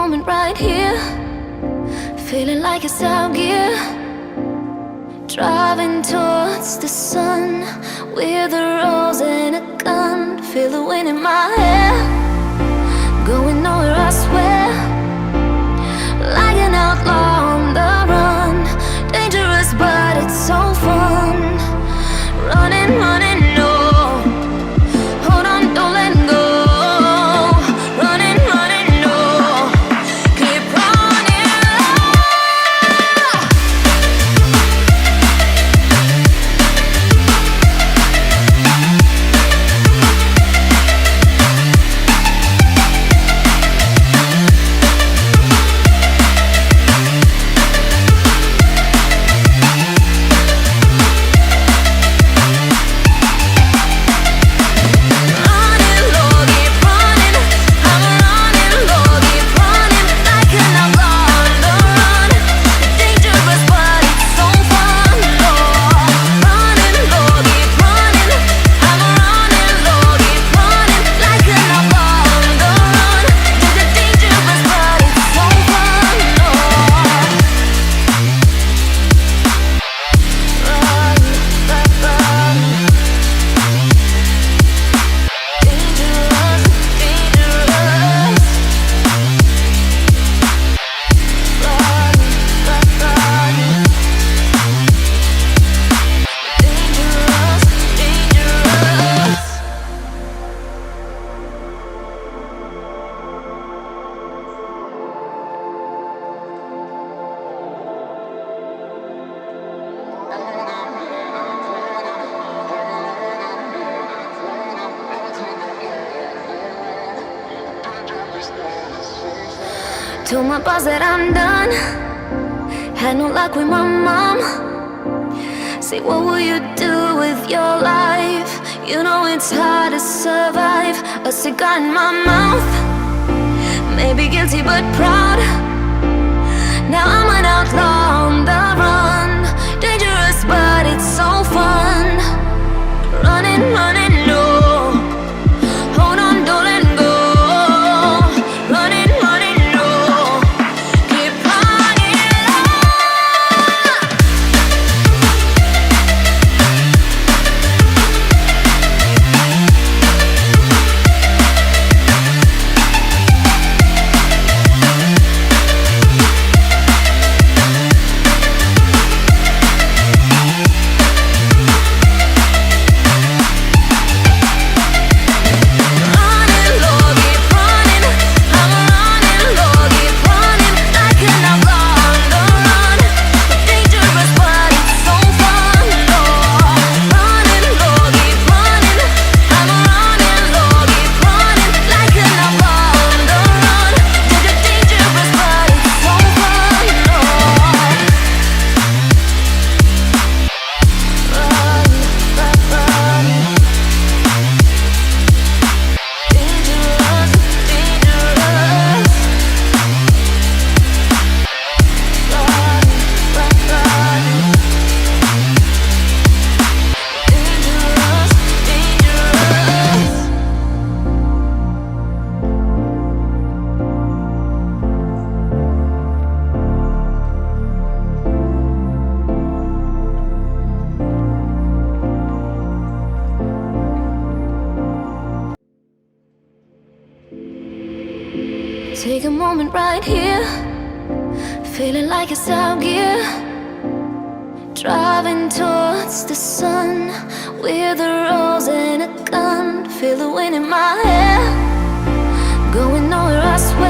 moment right here, feeling like it's out gear. Driving towards the sun with a rose and a gun. Feel the wind in my hair, going nowhere I swear. Like an outlaw on the run, dangerous but it's so fun. Running, running, no, hold on, don't let go. Running, running, no, keep running. Told my boss that I'm done. Had no luck with my mom. Say, what will you do with your life? You know it's hard to survive. A cigar in my mouth, maybe guilty but proud. Now I'm an outlaw on the run, dangerous but it's so fun. Running, running, no, hold on, don't let go. Running, running, no, keep running. Take a moment right here, feeling like it's out gear. Driving towards the sun with a rose and a gun. Feel the wind in my hair, going nowhere I swear.